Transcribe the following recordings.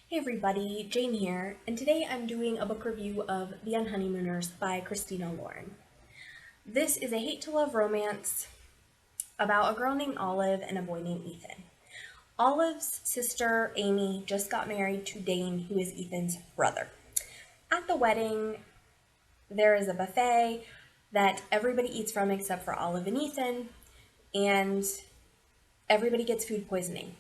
Hey everybody, Jane here, and today I'm doing a book review of The Unhoneymooners by Christina Lauren. This is a hate-to-love romance about a girl named Olive and a boy named Ethan. Olive's sister, Amy, just got married to Dane, who is Ethan's brother. At the wedding, there is a buffet that everybody eats from except for Olive and Ethan, and everybody gets food poisoning.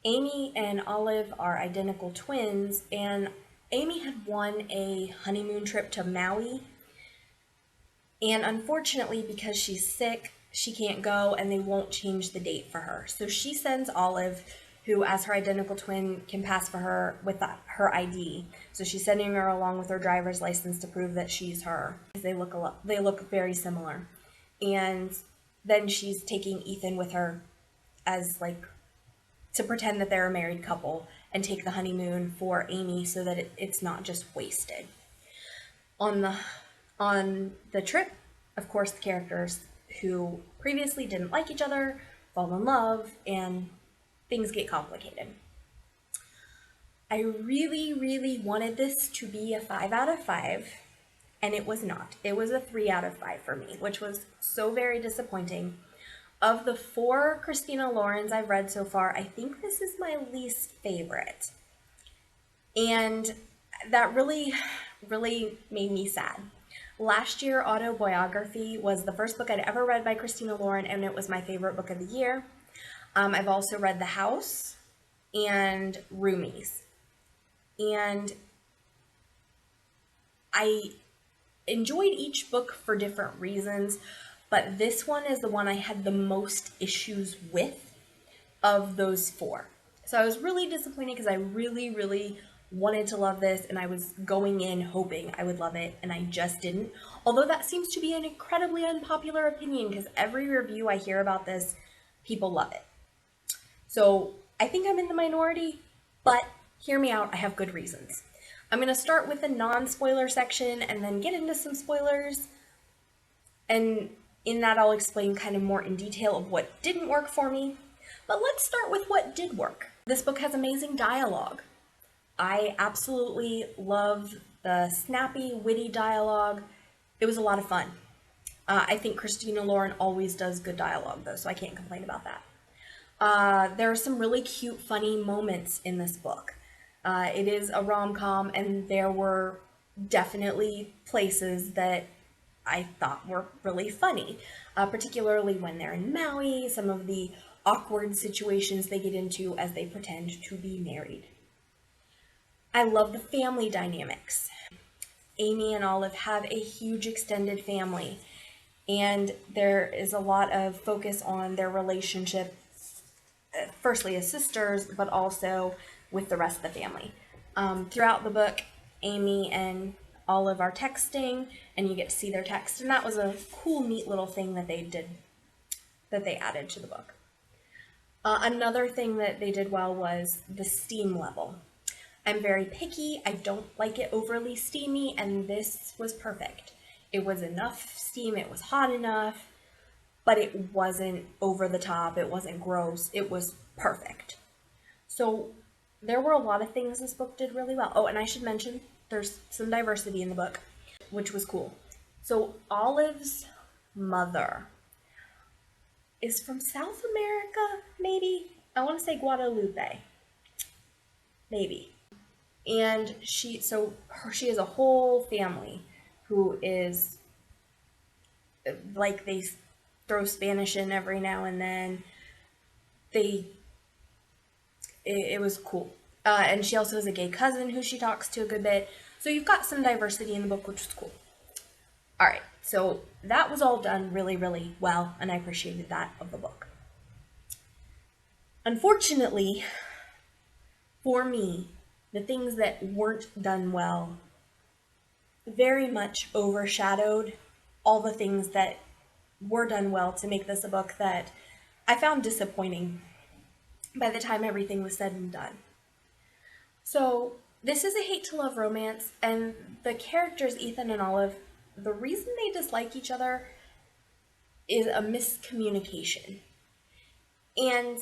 Amy and Olive are identical twins, and Amy had won a honeymoon trip to Maui, and unfortunately, because she's sick, she can't go, and they won't change the date for her. So she sends Olive, who as her identical twin can pass for her with her ID. So she's sending her along with her driver's license to prove that she's her. They look very similar. And then she's taking Ethan with her as to pretend that they're a married couple and take the honeymoon for Amy so that it's not just wasted. On the trip, of course, the characters who previously didn't like each other fall in love and things get complicated. I really, really wanted this to be a 5 out of 5, and it was not. It was a 3 out of 5 for me, which was so very disappointing. Of the 4 Christina Laurens I've read so far, I think this is my least favorite. And that really, really made me sad. Last year, Autobiography was the first book I'd ever read by Christina Lauren, and it was my favorite book of the year. I've also read The House and Roomies. And I enjoyed each book for different reasons, but this one is the one I had the most issues with of those 4. So I was really disappointed because I really, really wanted to love this, and I was going in hoping I would love it, and I just didn't. Although that seems to be an incredibly unpopular opinion because every review I hear about this, people love it. So I think I'm in the minority, but hear me out, I have good reasons. I'm going to start with the non-spoiler section and then get into some spoilers, and in that I'll explain kind of more in detail of what didn't work for me. But let's start with what did work. This book has amazing dialogue. I absolutely love the snappy, witty dialogue. It was a lot of fun. I think Christina Lauren always does good dialogue though, so I can't complain about that. There are some really cute, funny moments in this book. It is a rom-com, and there were definitely places that I thought were really funny, particularly when they're in Maui, some of the awkward situations they get into as they pretend to be married. I love the family dynamics. Amy and Olive have a huge extended family, and there is a lot of focus on their relationship, firstly as sisters, but also with the rest of the family. Throughout the book, Amy and Olive are texting, and you get to see their text, and that was a cool, neat little thing that they did, that they added to the book. Another thing that they did well was the steam level. I'm very picky, I don't like it overly steamy, and this was perfect. It was enough steam, it was hot enough, but it wasn't over the top, it wasn't gross, it was perfect. So there were a lot of things this book did really well. Oh, and I should mention, there's some diversity in the book, which was cool. So Olive's mother is from South America, maybe? I want to say Guadalupe. Maybe. And she has a whole family who is, they throw Spanish in every now and then. It was cool. And she also has a gay cousin who she talks to a good bit. So you've got some diversity in the book, which is cool. All right, so that was all done really, really well, and I appreciated that of the book. Unfortunately, for me, the things that weren't done well very much overshadowed all the things that were done well to make this a book that I found disappointing by the time everything was said and done. So this is a hate-to-love romance, and the characters, Ethan and Olive, the reason they dislike each other is a miscommunication. And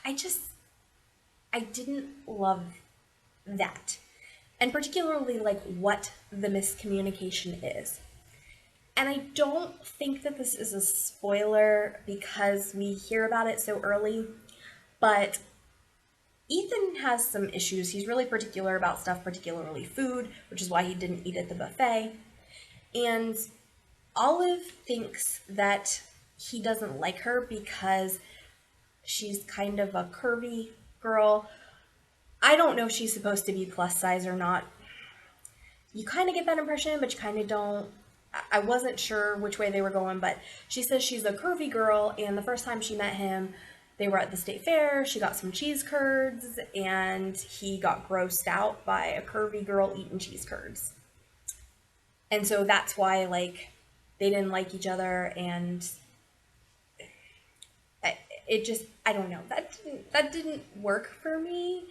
I just, I didn't love that. And particularly like what the miscommunication is. And I don't think that this is a spoiler because we hear about it so early, but Ethan has some issues. He's really particular about stuff, particularly food, which is why he didn't eat at the buffet. And Olive thinks that he doesn't like her because she's kind of a curvy girl. I don't know if she's supposed to be plus size or not. You kind of get that impression, but you kind of don't. I wasn't sure which way they were going, but she says she's a curvy girl, and the first time she met him, they were at the state fair. She got some cheese curds, and he got grossed out by a curvy girl eating cheese curds. And so that's why, like, they didn't like each other, and it just, I don't know, that didn't work for me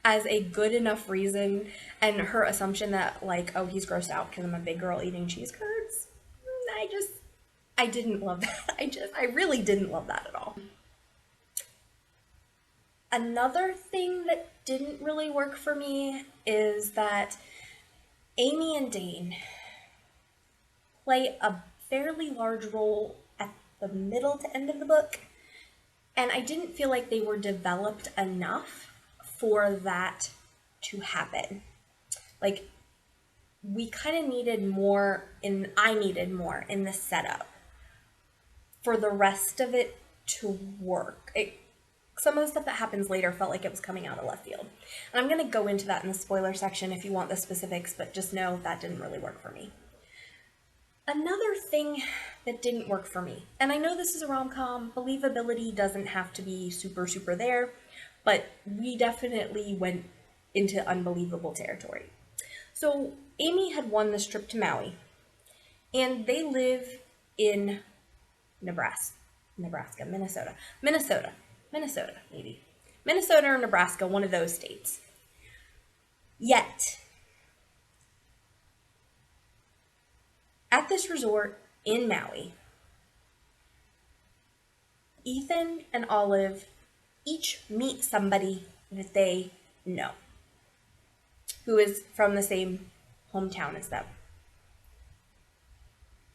as a good enough reason. And her assumption that, like, oh, he's grossed out because I'm a big girl eating cheese curds, I didn't love that. I really didn't love that at all. Another thing that didn't really work for me is that Amy and Dane play a fairly large role at the middle to end of the book, and I didn't feel like they were developed enough for that to happen. Like, we kind of needed more I needed more in the setup for the rest of it to work. Some of the stuff that happens later felt like it was coming out of left field. And I'm going to go into that in the spoiler section if you want the specifics, but just know that didn't really work for me. Another thing that didn't work for me, and I know this is a rom-com, believability doesn't have to be super, super there, but we definitely went into unbelievable territory. So Amy had won this trip to Maui, and they live in Minnesota, maybe. Minnesota or Nebraska, one of those states. Yet, at this resort in Maui, Ethan and Olive each meet somebody that they know, who is from the same hometown as them.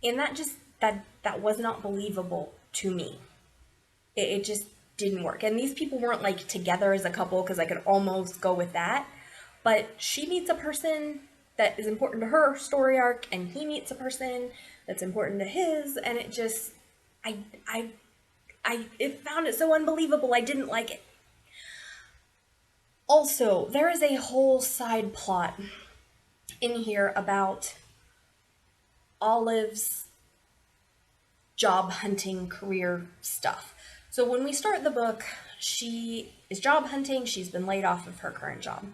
And that was not believable to me. It just didn't work. And these people weren't like together as a couple, because I could almost go with that. But she meets a person that is important to her story arc, and he meets a person that's important to his, and it just, I found it so unbelievable. I didn't like it. Also, there is a whole side plot in here about Olive's job hunting career stuff. So when we start the book, she is job hunting. She's been laid off of her current job.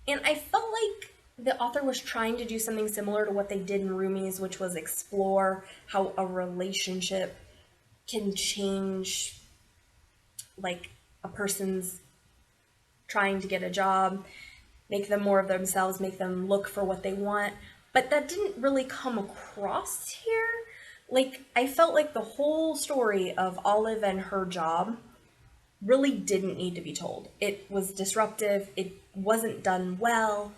And I felt like the author was trying to do something similar to what they did in Roomies, which was explore how a relationship can change, like, a person's trying to get a job, make them more of themselves, make them look for what they want. But that didn't really come across here. Like, I felt like the whole story of Olive and her job really didn't need to be told. It was disruptive. It wasn't done well.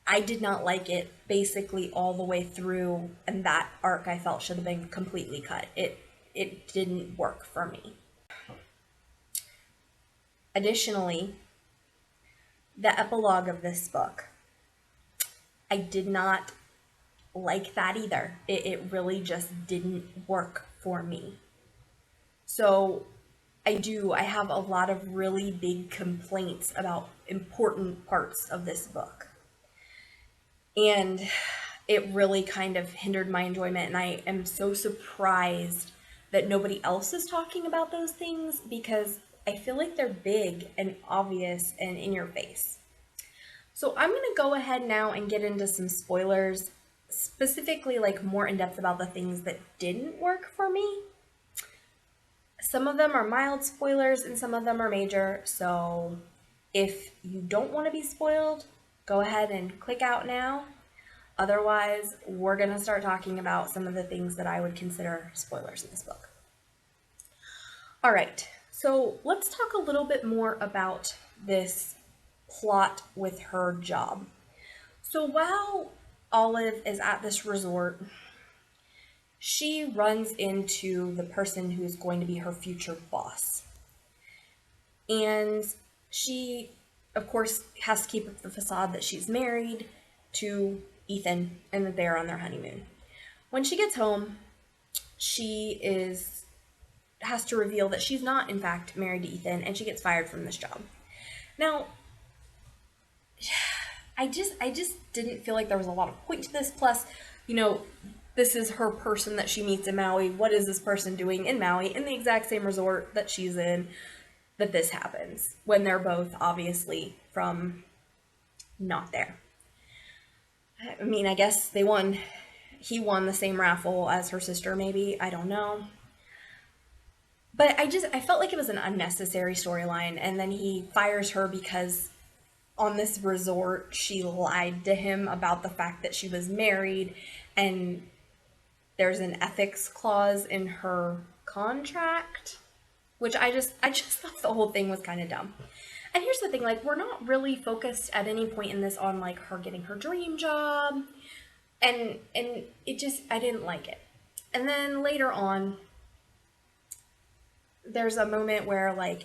I did not like it basically all the way through, and that arc I felt should have been completely cut. It didn't work for me. Additionally, the epilogue of this book, I did not like that either. It really just didn't work for me. So I have a lot of really big complaints about important parts of this book. And it really kind of hindered my enjoyment, and I am so surprised that nobody else is talking about those things, because I feel like they're big and obvious and in your face. So I'm going to go ahead now and get into some spoilers, specifically like more in depth about the things that didn't work for me. Some of them are mild spoilers and some of them are major, so if you don't want to be spoiled, go ahead and click out now. Otherwise, we're going to start talking about some of the things that I would consider spoilers in this book. All right, so let's talk a little bit more about this plot with her job. So while Olive is at this resort, she runs into the person who's going to be her future boss. And she, of course, has to keep up the facade that she's married to Ethan and that they're on their honeymoon. When she gets home, she has to reveal that she's not, in fact, married to Ethan, and she gets fired from this job. Now, I just didn't feel like there was a lot of point to this. Plus, this is her person that she meets in Maui. What is this person doing in Maui in the exact same resort that she's in, that this happens when they're both obviously from not there? I mean, I guess he won the same raffle as her sister, maybe. I don't know. But I felt like it was an unnecessary storyline, and then he fires her because on this resort she lied to him about the fact that she was married, and there's an ethics clause in her contract, which I just thought the whole thing was kind of dumb. And here's the thing, like, we're not really focused at any point in this on, like, her getting her dream job, and it just, I didn't like it. And then later on, there's a moment where, like,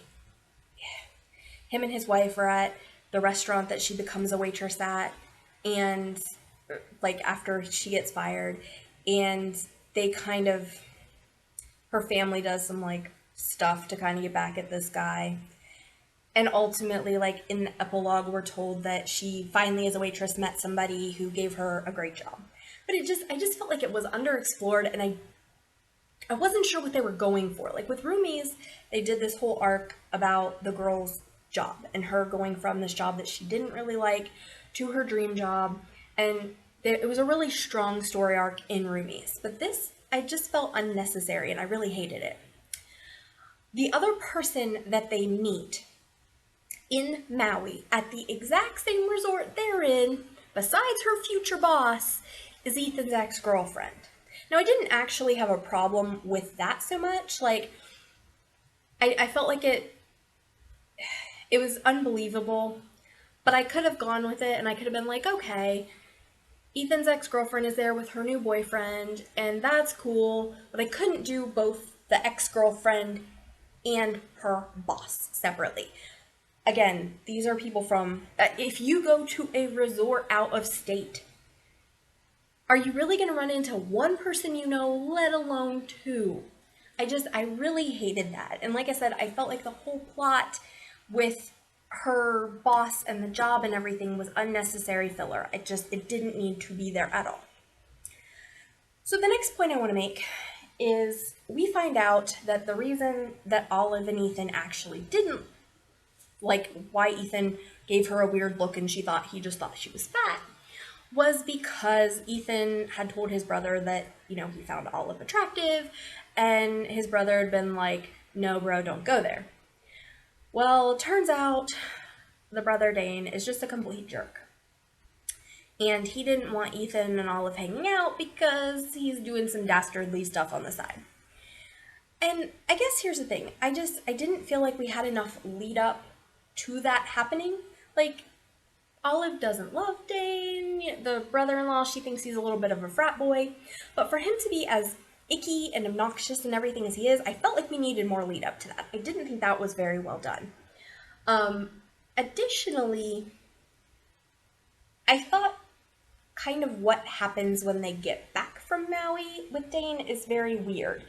him and his wife are at the restaurant that she becomes a waitress at, and, like, after she gets fired, and they kind of, her family does some, like, stuff to kind of get back at this guy. And ultimately, like, in the epilogue, we're told that she finally, as a waitress, met somebody who gave her a great job. But I just felt like it was underexplored, and I wasn't sure what they were going for. Like, with Roomies, they did this whole arc about the girl's job and her going from this job that she didn't really like to her dream job. And it was a really strong story arc in Roomies. But this, I just felt unnecessary, and I really hated it. The other person that they meet in Maui at the exact same resort they're in, besides her future boss, is Ethan's ex-girlfriend. Now, I didn't actually have a problem with that so much. Like, I felt like it was unbelievable, but I could have gone with it, and I could have been like, okay, Ethan's ex-girlfriend is there with her new boyfriend, and that's cool, but I couldn't do both the ex-girlfriend and her boss separately. Again, these are people from, if you go to a resort out of state, are you really going to run into one person you know, let alone two? I really hated that. And like I said, I felt like the whole plot with her boss and the job and everything was unnecessary filler. It didn't need to be there at all. So the next point I want to make is we find out that the reason that Olive and Ethan actually didn't, like, why Ethan gave her a weird look and he just thought she was fat, was because Ethan had told his brother that, he found Olive attractive, and his brother had been like, no, bro, don't go there. Well, it turns out the brother Dane is just a complete jerk. And he didn't want Ethan and Olive hanging out because he's doing some dastardly stuff on the side. And I guess here's the thing. I didn't feel like we had enough lead up to that happening. Like, Olive doesn't love Dane. The brother-in-law, she thinks he's a little bit of a frat boy. But for him to be as icky and obnoxious and everything as he is, I felt like we needed more lead up to that. I didn't think that was very well done. Additionally, I thought kind of what happens when they get back from Maui with Dane is very weird.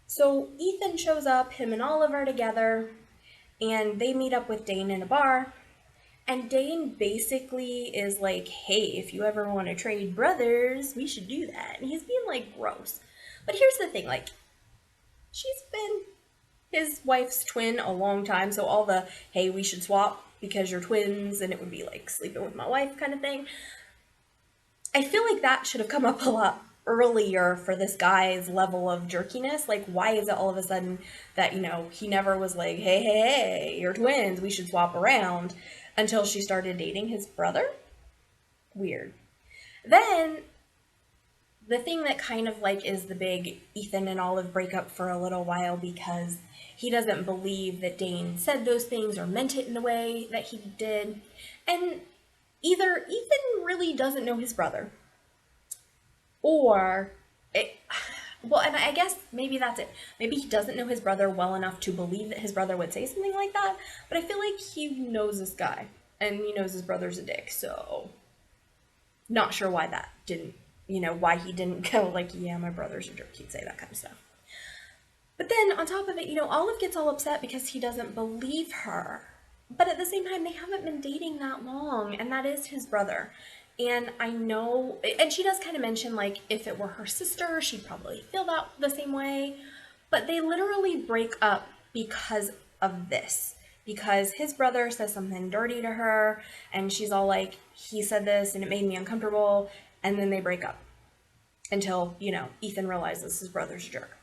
So Ethan shows up, him and Olive are together, and they meet up with Dane in a bar. And Dane basically is like, hey, if you ever want to trade brothers, we should do that. And he's being, like, gross. But here's the thing, like, she's been his wife's twin a long time, so all the, hey, we should swap because you're twins, and it would be like sleeping with my wife kind of thing. I feel like that should have come up a lot earlier for this guy's level of jerkiness. Like, why is it all of a sudden that, he never was like, hey, you're twins, we should swap around, until she started dating his brother? Weird. Then, the thing that kind of, like, is the big Ethan and Olive breakup for a little while, because he doesn't believe that Dane said those things or meant it in the way that he did. And either Ethan really doesn't know his brother, or it, well, and I guess maybe that's it. Maybe he doesn't know his brother well enough to believe that his brother would say something like that, but I feel like he knows this guy, and he knows his brother's a dick, so not sure why that didn't, why he didn't go like, yeah, my brother's a jerk, he'd say that kind of stuff. But then on top of it, Olive gets all upset because he doesn't believe her. But at the same time, they haven't been dating that long, and that is his brother. And I know, and she does kind of mention, like, if it were her sister, she'd probably feel that the same way. But they literally break up because of this. Because his brother says something dirty to her, and she's all like, he said this, and it made me uncomfortable, and then they break up. Until, Ethan realizes his brother's a jerk.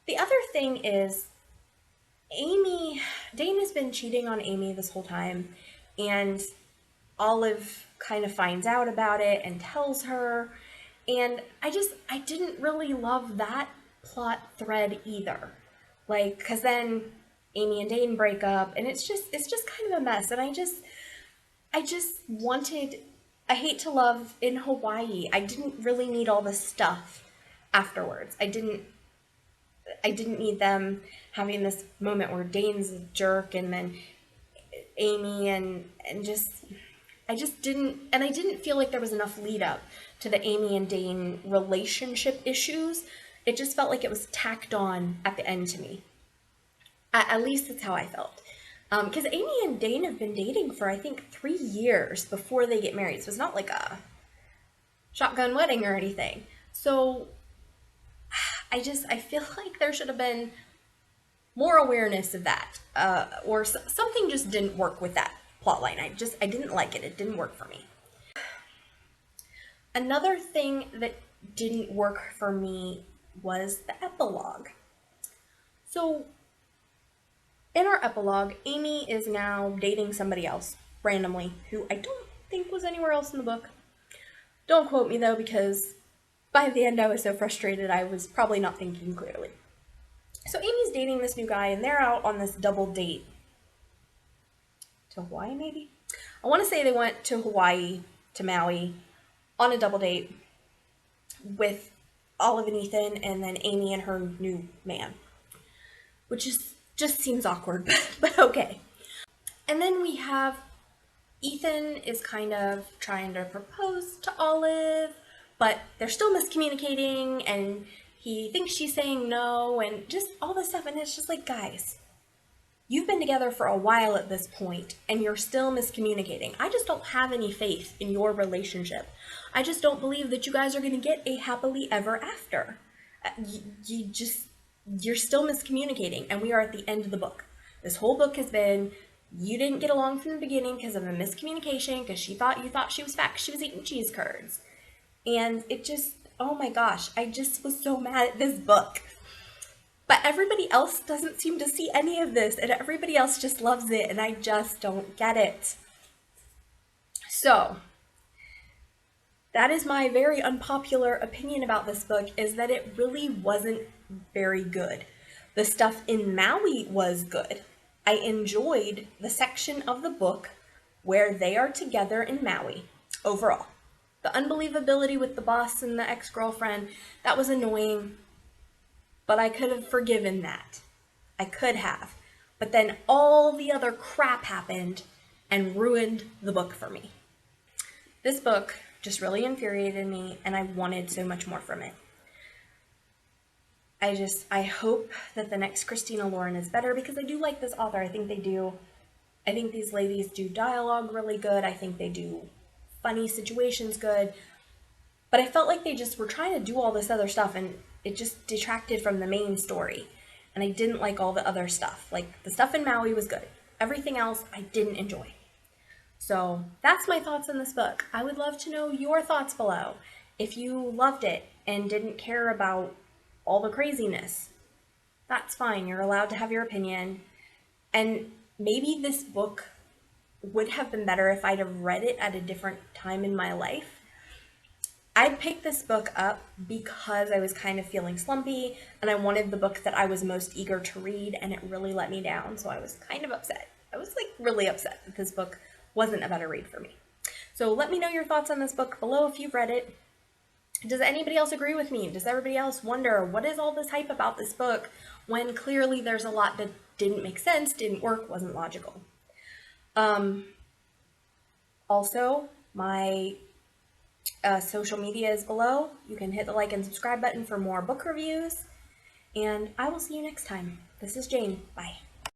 The other thing is, Dane has been cheating on Amy this whole time, and Olive kind of finds out about it and tells her, and I didn't really love that plot thread either. Like, because then Amy and Dane break up, and it's just kind of a mess, and I just wanted a hate to love in Hawaii. I didn't really need all this stuff afterwards. I didn't need them having this moment where Dane's a jerk and then Amy and just, I didn't feel like there was enough lead up to the Amy and Dane relationship issues. It just felt like it was tacked on at the end to me. At least that's how I felt. Because Amy and Dane have been dating for, I think, 3 years before they get married. So it's not like a shotgun wedding or anything. So I feel like there should have been more awareness of that, or something just didn't work with that plotline. I didn't like it. It didn't work for me. Another thing that didn't work for me was the epilogue. So in our epilogue, Amy is now dating somebody else randomly, who I don't think was anywhere else in the book. Don't quote me though, because by the end I was so frustrated I was probably not thinking clearly. So Amy's dating this new guy, and they're out on this double date to Hawaii, maybe? I want to say they went to Hawaii, to Maui, on a double date with Olive and Ethan, and then Amy and her new man, which just seems awkward, but okay. And then we have Ethan is kind of trying to propose to Olive, but they're still miscommunicating, and he thinks she's saying no, and just all this stuff, and it's just like, guys, you've been together for a while at this point, and you're still miscommunicating. I just don't have any faith in your relationship. I just don't believe that you guys are going to get a happily ever after. You're still miscommunicating, and we are at the end of the book. This whole book has been, you didn't get along from the beginning because of a miscommunication, because you thought she was fat because she was eating cheese curds. And it just, oh my gosh, I just was so mad at this book. But everybody else doesn't seem to see any of this, and everybody else just loves it, and I just don't get it. So, that is my very unpopular opinion about this book, is that it really wasn't very good. The stuff in Maui was good. I enjoyed the section of the book where they are together in Maui, overall. The unbelievability with the boss and the ex-girlfriend, that was annoying, but I could have forgiven that. I could have. But then all the other crap happened and ruined the book for me. This book just really infuriated me, and I wanted so much more from it. I hope that the next Christina Lauren is better, because I do like this author. I think these ladies do dialogue really good. I think they do funny situations good. But I felt like they just were trying to do all this other stuff, and it just detracted from the main story. And I didn't like all the other stuff. Like, the stuff in Maui was good. Everything else I didn't enjoy. So that's my thoughts on this book. I would love to know your thoughts below. If you loved it and didn't care about all the craziness, that's fine. You're allowed to have your opinion. And maybe this book would have been better if I'd have read it at a different time in my life. I picked this book up because I was kind of feeling slumpy and I wanted the book that I was most eager to read, and it really let me down. So I was kind of upset. I was like really upset that this book wasn't a better read for me. So let me know your thoughts on this book below if you've read it. Does anybody else agree with me? Does everybody else wonder what is all this hype about this book when clearly there's a lot that didn't make sense, didn't work, wasn't logical? Also, my social media is below. You can hit the like and subscribe button for more book reviews. And I will see you next time. This is Jane. Bye.